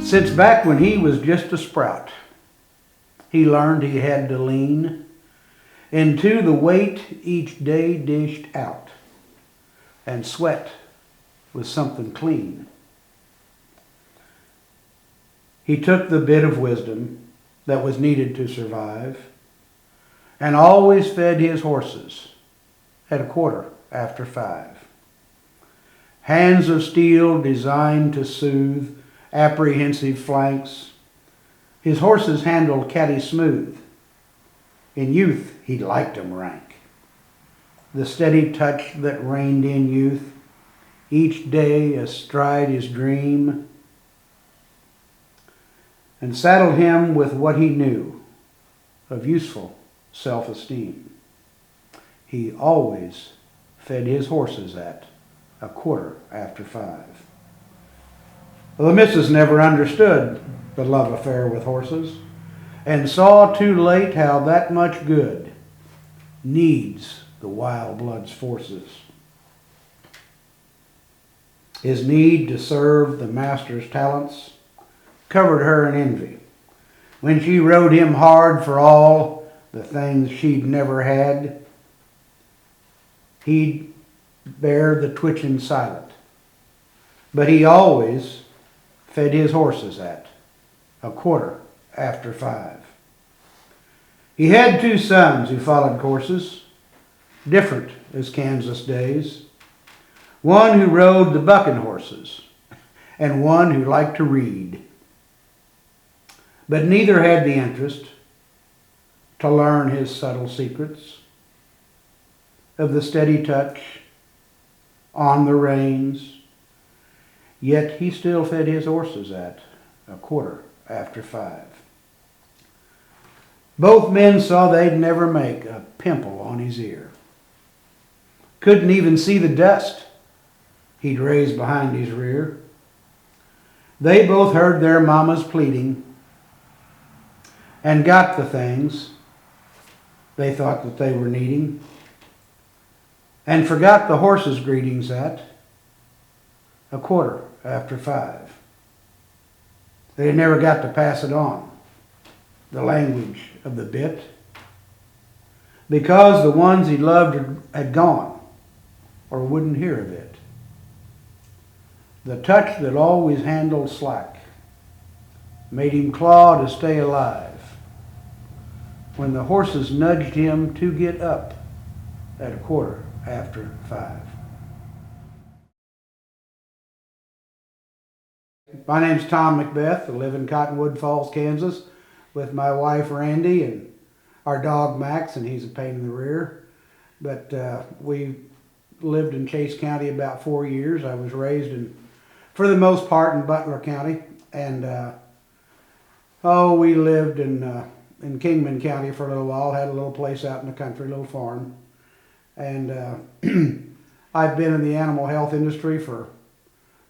Since back when he was just a sprout, he learned he had to lean into the weight each day dished out, and sweat was something clean. He took the bit of wisdom that was needed to survive and always fed his horses at 5:15. Hands of steel designed to soothe apprehensive flanks, his horses handled catty smooth. In youth, he liked 'em rank. The steady touch that reigned in youth, each day astride his dream, and saddled him with what he knew of useful self-esteem. He always fed his horses at 5:15. Well, the missus never understood the love affair with horses, and saw too late how that much good needs the wild blood's forces. His need to serve the master's talents covered her in envy when she rode him hard for all the things she'd never had. He'd bear the twitching silent, but he always fed his horses at 5:15. He had 2 sons who followed courses, different as Kansas days. One who rode the bucking horses, and one who liked to read. But neither had the interest to learn his subtle secrets of the steady touch on the reins. Yet he still fed his horses at 5:15. Both men saw they'd never make a pimple on his ear. Couldn't even see the dust he'd raised behind his rear. They both heard their mamas pleading and got the things they thought that they were needing, and forgot the horses' greetings at 5:15. They never got to pass it on, the language of the bit, because the ones he loved had gone or wouldn't hear of it. The touch that always handled slack made him claw to stay alive when the horses nudged him to get up at 5:15. My name's Tom McBeth. I live in Cottonwood Falls, Kansas, with my wife Randy and our dog Max, and he's a pain in the rear. But we lived in Chase County about 4 years. I was raised for the most part in Butler County, and we lived in Kingman County for a little while. Had a little place out in the country, a little farm, and I've been in the animal health industry for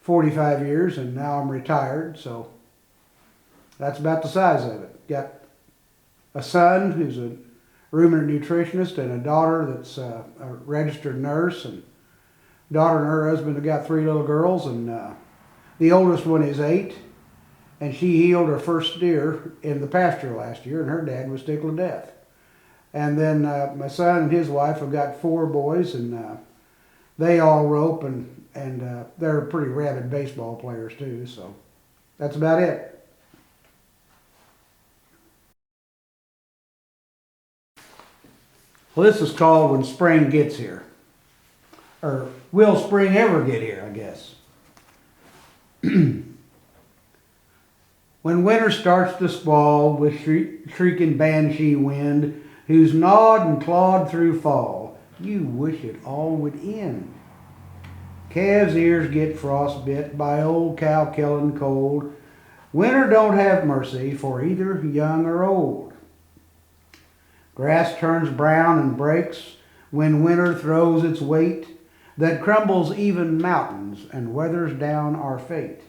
45 years, and now I'm retired, so that's about the size of it. Got a son who's a ruminant nutritionist and a daughter that's a registered nurse, and daughter and her husband have got 3 little girls, and the oldest one is 8, and she healed her first deer in the pasture last year, and her dad was tickled to death. And then my son and his wife have got 4 boys, and they all rope, and they're pretty rabid baseball players too, so that's about it. Well, this is called When Spring Gets Here. Or, will spring ever get here, I guess. When winter starts to squall with shrieking banshee wind, who's gnawed and clawed through fall, you wish it all would end. Calves' ears get frostbit by old cow killing cold. Winter don't have mercy for either young or old. Grass turns brown and breaks when winter throws its weight that crumbles even mountains and weathers down our fate.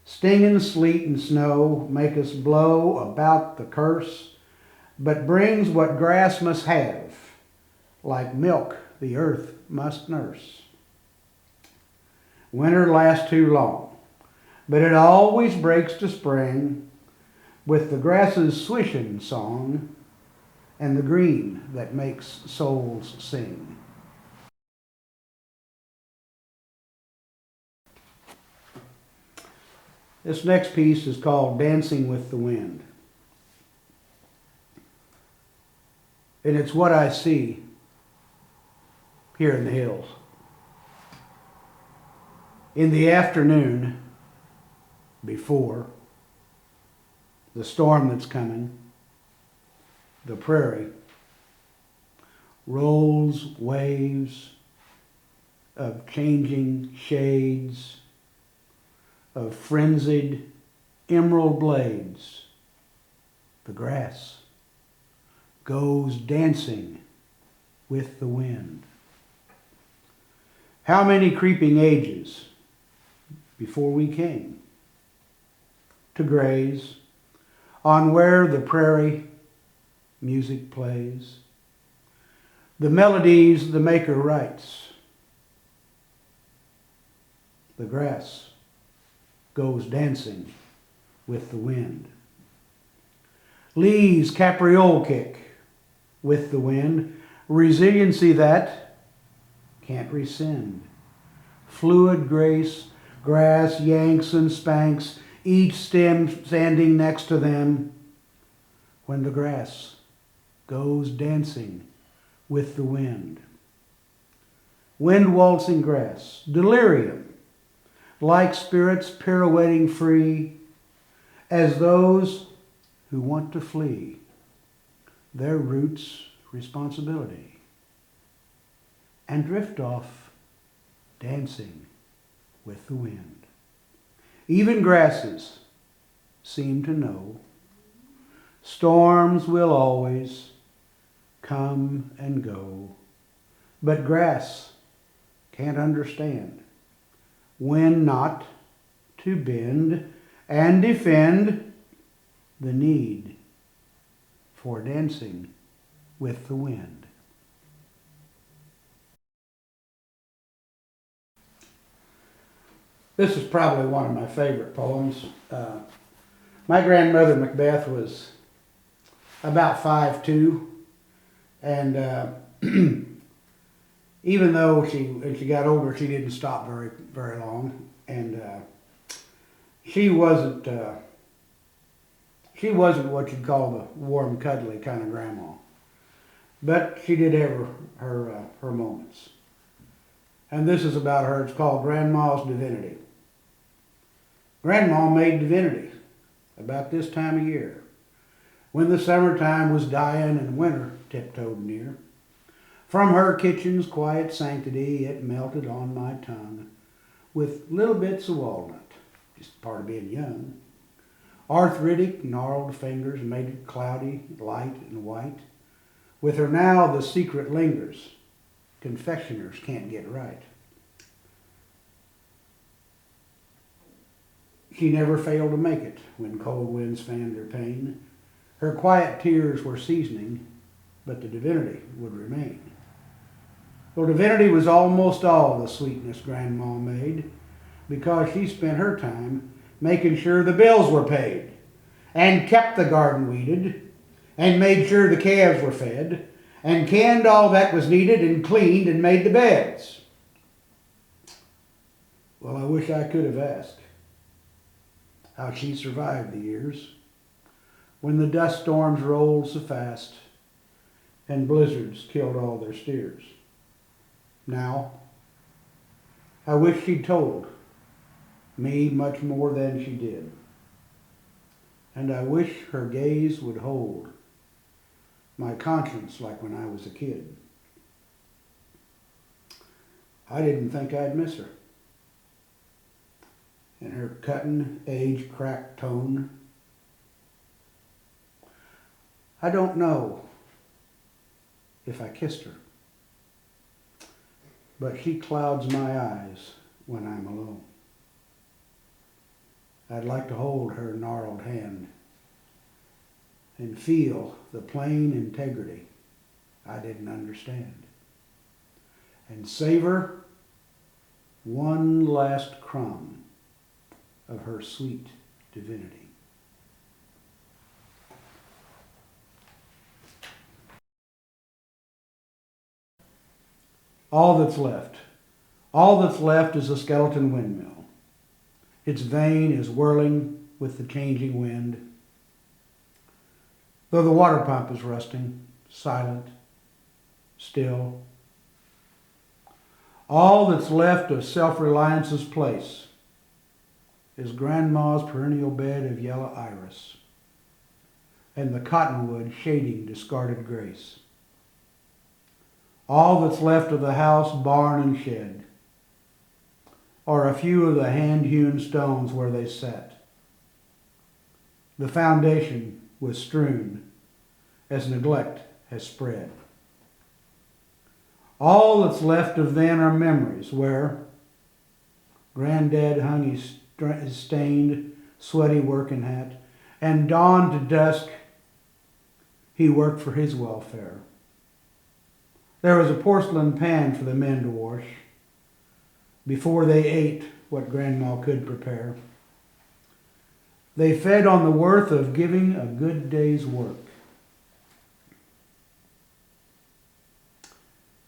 Stinging sleet and snow make us blow about the curse, but brings what grass must have, like milk the earth must nurse. Winter lasts too long. but it always breaks to spring with the grasses swishing song and the green that makes souls sing. This next piece is called Dancing with the Wind. And it's what I see here in the hills. In the afternoon, before the storm that's coming, the prairie rolls waves of changing shades, of frenzied emerald blades. The grass goes dancing with the wind. How many creeping ages before we came to graze on where the prairie music plays, the melodies the maker writes. The grass goes dancing with the wind. Lee's capriole kick with the wind, resiliency that can't rescind. Fluid grace, grass yanks and spanks, each stem standing next to them, when the grass goes dancing with the wind. Wind waltzing grass, delirium, like spirits pirouetting free, as those who want to flee their roots' responsibility, and drift off dancing with the wind. Even grasses seem to know storms will always come and go, but grass can't understand when not to bend and defend the need for dancing with the wind. This is probably one of my favorite poems. My grandmother McBeth was about 5'2", and even though as she got older, she didn't stop very long, and she wasn't what you'd call the warm, cuddly kind of grandma, but she did have her moments. And this is about her. It's called Grandma's Divinity. Grandma made Divinity about this time of year, when the summertime was dying and winter tiptoed near. From her kitchen's quiet sanctity, it melted on my tongue with little bits of walnut, just part of being young. Arthritic, gnarled fingers made it cloudy, light, and white. With her now the secret lingers, confectioners can't get right. She never failed to make it when cold winds fanned her pain. Her quiet tears were seasoning, but the divinity would remain. Well, divinity was almost all the sweetness Grandma made, because she spent her time making sure the bills were paid, and kept the garden weeded, and made sure the calves were fed, and canned all that was needed, and cleaned and made the beds. Well, I wish I could have asked how she survived the years when the dust storms rolled so fast and blizzards killed all their steers. Now, I wish she'd told me much more than she did, and I wish her gaze would hold my conscience like when I was a kid. I didn't think I'd miss her. In her cutting, age-cracked tone, I don't know if I kissed her, but she clouds my eyes when I'm alone. I'd like to hold her gnarled hand and feel the plain integrity I didn't understand, and savor one last crumb of her her sweet divinity. All that's left. All that's left is a skeleton windmill. Its vane is whirling with the changing wind. Though the water pump is rusting, silent, still. All that's left of self-reliance's place is Grandma's perennial bed of yellow iris and the cottonwood shading discarded grace. All that's left of the house, barn, and shed are a few of the hand-hewn stones where they sat. The foundation was strewn as neglect has spread. All that's left of then are memories where Granddad hung his stained, sweaty working hat, and dawn to dusk he worked for his welfare. There was a porcelain pan for the men to wash before they ate what Grandma could prepare. They fed on the worth of giving a good day's work,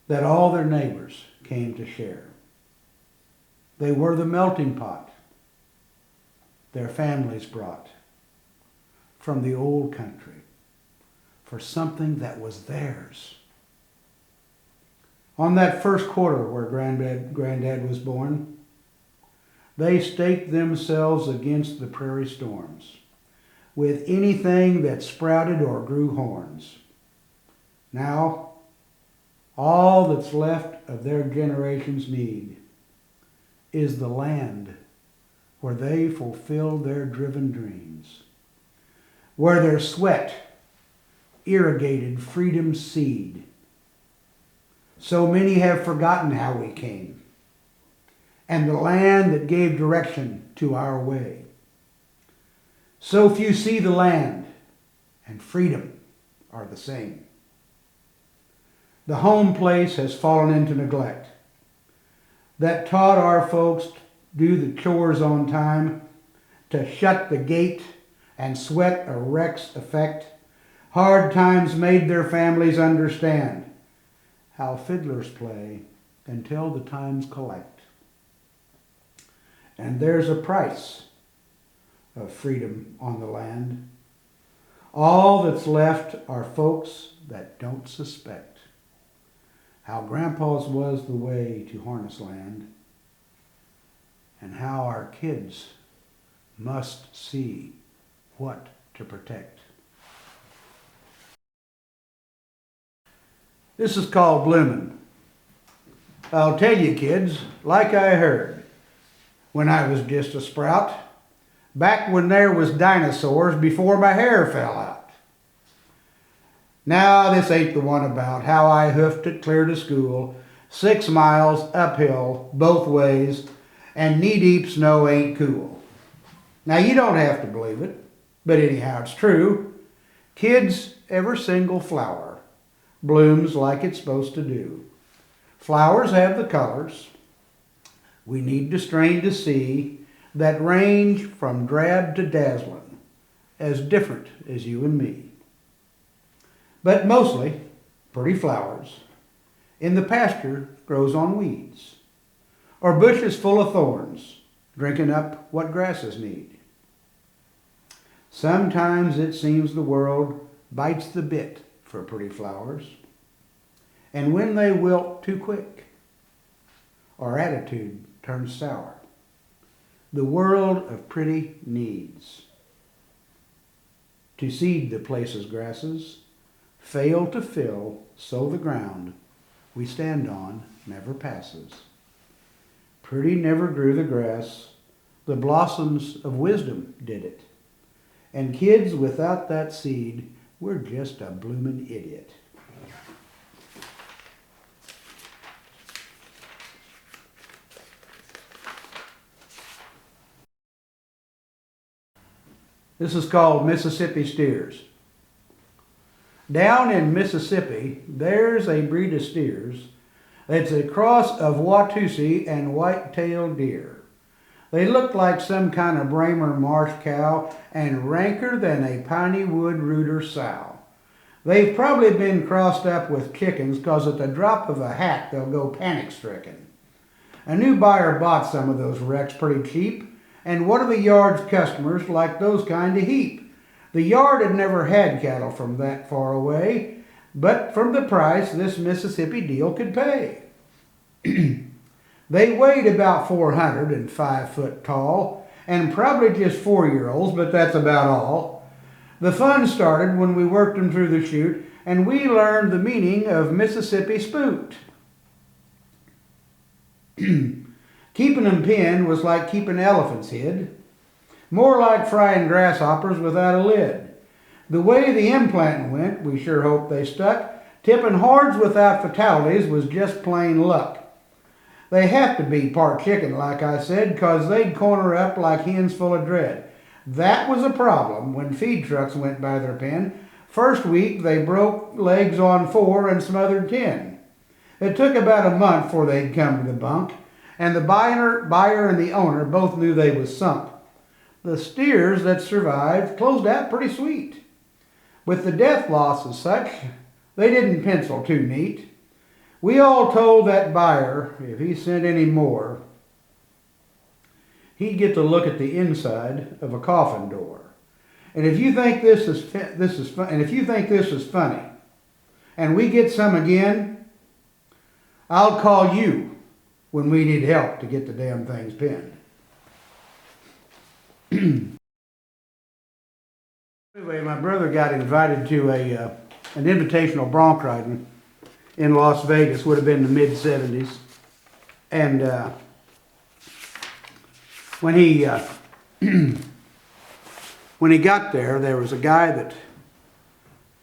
that all their neighbors came to share. They were the melting pot their families brought from the old country for something that was theirs. On that first quarter where Granddad was born, they staked themselves against the prairie storms with anything that sprouted or grew horns. Now, all that's left of their generation's need is the land where they fulfilled their driven dreams, where their sweat irrigated freedom's seed. So many have forgotten how we came, and the land that gave direction to our way. So few see the land and freedom are the same. The home place has fallen into neglect that taught our folks to do the chores on time, to shut the gate and sweat a wreck's effect. Hard times made their families understand how fiddlers play until the times collect. And there's a price of freedom on the land. All that's left are folks that don't suspect how Grandpa's was the way to harness land, and how our kids must see what to protect. This is called bloomin'. I'll tell you, kids, like I heard when I was just a sprout, back when there was dinosaurs before my hair fell out. Now this ain't the one about how I hoofed it clear to school, 6 miles uphill both ways, and knee-deep snow ain't cool. Now you don't have to believe it, but anyhow it's true. Kids, every single flower blooms like it's supposed to do. Flowers have the colors we need to strain to see that range from drab to dazzling, as different as you and me. But mostly pretty flowers in the pasture grows on weeds, or bushes full of thorns, drinking up what grasses need. Sometimes it seems the world bites the bit for pretty flowers, and when they wilt too quick, our attitude turns sour. The world of pretty needs to seed the place's grasses, fail to fill, so the ground we stand on never passes. Pretty never grew the grass, the blossoms of wisdom did it. And kids without that seed, we're just a bloomin' idiot. This is called Mississippi Steers. Down in Mississippi, there's a breed of steers that's a cross of Watusi and white-tailed deer. They looked like some kind of Bramer marsh cow and ranker than a piney wood rooter sow. They've probably been crossed up with chickens because at the drop of a hat they'll go panic-stricken. A new buyer bought some of those wrecks pretty cheap, and one of the yard's customers liked those kind to heap. The yard had never had cattle from that far away, but from the price this Mississippi deal could pay. They weighed about 400 and 5 foot tall, and probably just 4-year-olds, but that's about all. The fun started when we worked them through the chute, and we learned the meaning of Mississippi spooked. Keeping them pinned was like keeping elephants hid, more like frying grasshoppers without a lid. The way the implant went, we sure hoped they stuck. Tipping hordes without fatalities was just plain luck. They have to be part chicken, like I said, 'cause they'd corner up like hens full of dread. That was a problem when feed trucks went by their pen. First week, they broke legs on 4 and smothered 10. It took about a month before they'd come to the bunk, and the buyer and the owner both knew they was sunk. The steers that survived closed out pretty sweet. With the death loss as such, they didn't pencil too neat. We all told that buyer if he sent any more, he'd get to look at the inside of a coffin door. And if you think this is funny, and we get some again, I'll call you when we need help to get the damn things pinned. Anyway, my brother got invited to an invitational bronc riding in Las Vegas, would have been the mid-70s. And when he got there, there was a guy that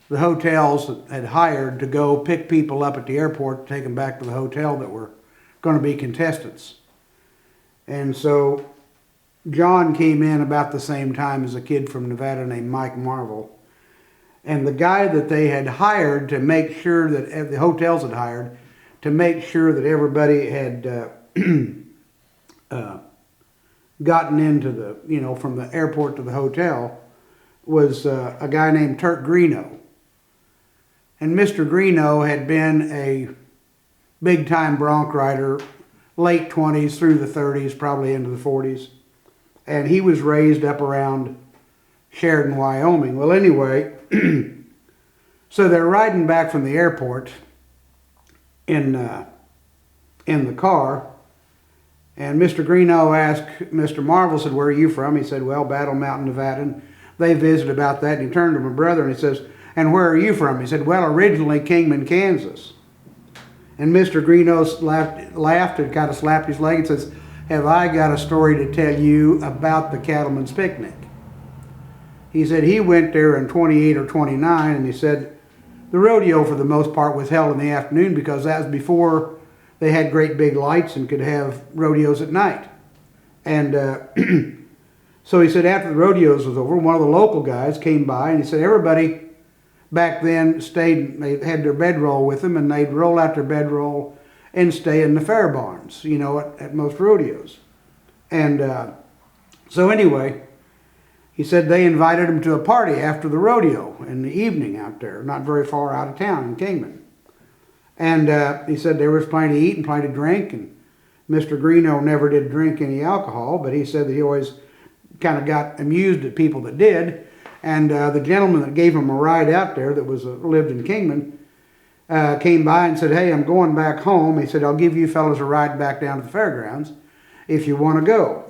the hotels had hired to go pick people up at the airport to take them back to the hotel that were going to be contestants. And so John came in about the same time as a kid from Nevada named Mike Marvel. And the guy that they had hired to make sure that, the hotels had hired, to make sure that everybody had gotten into the, from the airport to the hotel, was a guy named Turk Greeno. And Mr. Greeno had been a big-time bronc rider, late 20s through the 30s, probably into the 40s. And he was raised up around Sheridan, Wyoming. Well, anyway, so they're riding back from the airport in the car, and Mr. Greeno asked Mr. Marvel, said, "Where are you from?" He said, "Well, Battle Mountain, Nevada." And they visited about that, and he turned to my brother and he says, "And where are you from?" He said, "Well, originally Kingman, Kansas." And Mr. Greeno laughed and kind of slapped his leg and says, "Have I got a story to tell you about the Cattleman's Picnic?" He said he went there in 28 or 29, and he said the rodeo for the most part was held in the afternoon because that was before they had great big lights and could have rodeos at night. And so he said after the rodeos was over, one of the local guys came by and he said everybody back then stayed, they had their bedroll with them, and they'd roll out their bedroll and stay in the fair barns, at most rodeos. And so anyway, he said they invited him to a party after the rodeo in the evening out there, not very far out of town in Kingman. And he said there was plenty to eat and plenty to drink, and Mr. Greeno never did drink any alcohol, but he said that he always kind of got amused at people that did. And the gentleman that gave him a ride out there that lived in Kingman came by and said, "Hey, I'm going back home." He said, "I'll give you fellas a ride back down to the fairgrounds if you want to go."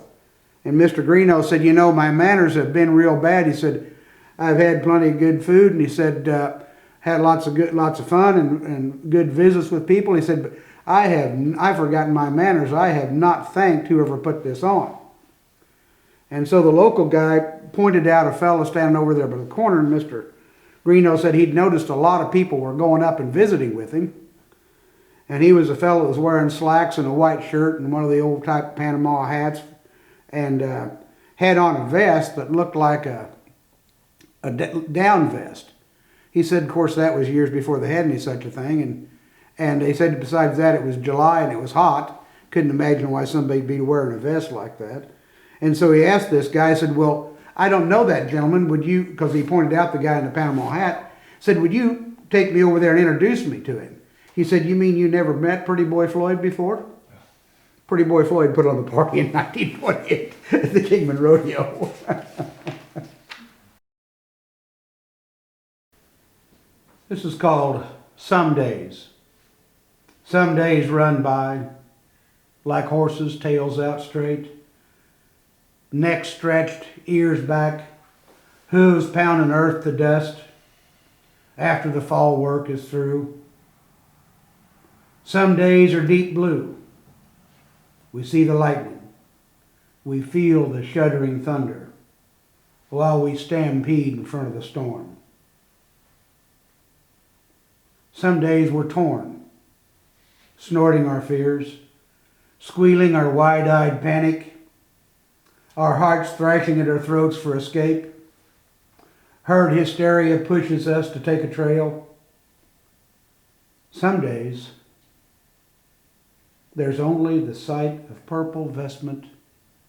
And Mr. Greeno said, "My manners have been real bad." He said, "I've had plenty of good food," and he said, "had lots of fun and good visits with people." He said, "But I've forgotten my manners. I have not thanked whoever put this on." And so the local guy pointed out a fellow standing over there by the corner, and Mr. Greeno said he'd noticed a lot of people were going up and visiting with him. And he was a fellow that was wearing slacks and a white shirt and one of the old type Panama hats, and had on a vest that looked like a down vest. He said, of course, that was years before they had any such a thing. And he said besides that, it was July and it was hot. Couldn't imagine why somebody'd be wearing a vest like that. And so he asked this guy, I said, well, I don't know that gentleman. Would you, because he pointed out the guy in the Panama hat, said, would you take me over there and introduce me to him? He said, you mean you never met Pretty Boy Floyd before? Pretty Boy Floyd put on the party in 1928 at the Kingman Rodeo. This is called Some Days. Some days run by like horses, tails out straight, necks stretched, ears back, hooves pounding earth to dust after the fall work is through. Some days are deep blue. We see the lightning. We feel the shuddering thunder while we stampede in front of the storm. Some days we're torn, snorting our fears, squealing our wide-eyed panic, our hearts thrashing at our throats for escape. Herd hysteria pushes us to take a trail. Some days, there's only the sight of purple vestment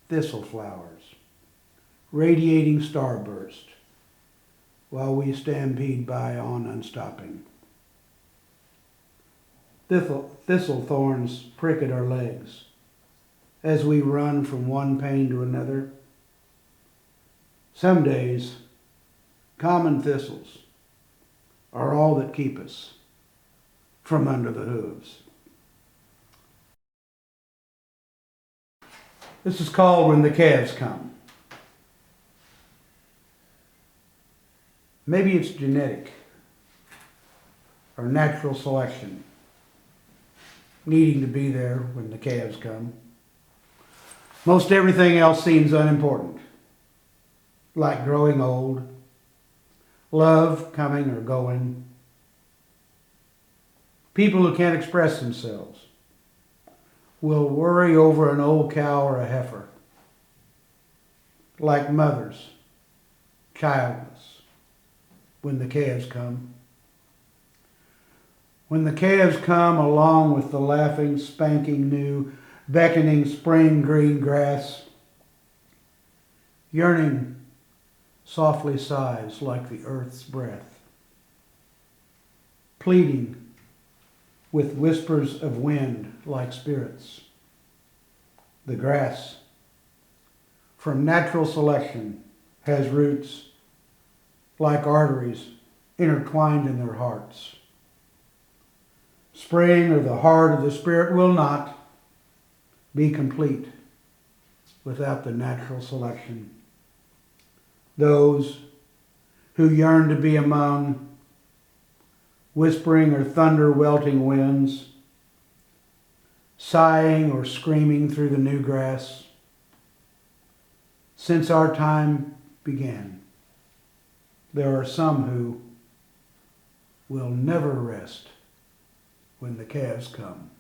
thistle flowers, radiating starburst, while we stampede by on unstopping. Thistle thorns prick at our legs as we run from one pain to another. Some days, common thistles are all that keep us from under the hooves. This is called When the Calves Come. Maybe it's genetic or natural selection needing to be there when the calves come. Most everything else seems unimportant, like growing old, love coming or going, people who can't express themselves will worry over an old cow or a heifer, like mothers, childless, when the calves come. When the calves come along with the laughing, spanking new, beckoning spring green grass, yearning softly sighs like the earth's breath, pleading with whispers of wind like spirits. The grass, from natural selection, has roots like arteries intertwined in their hearts. Spring or the heart of the spirit will not be complete without the natural selection. Those who yearn to be among whispering or thunder welting winds, sighing or screaming through the new grass. Since our time began, there are some who will never rest when the calves come.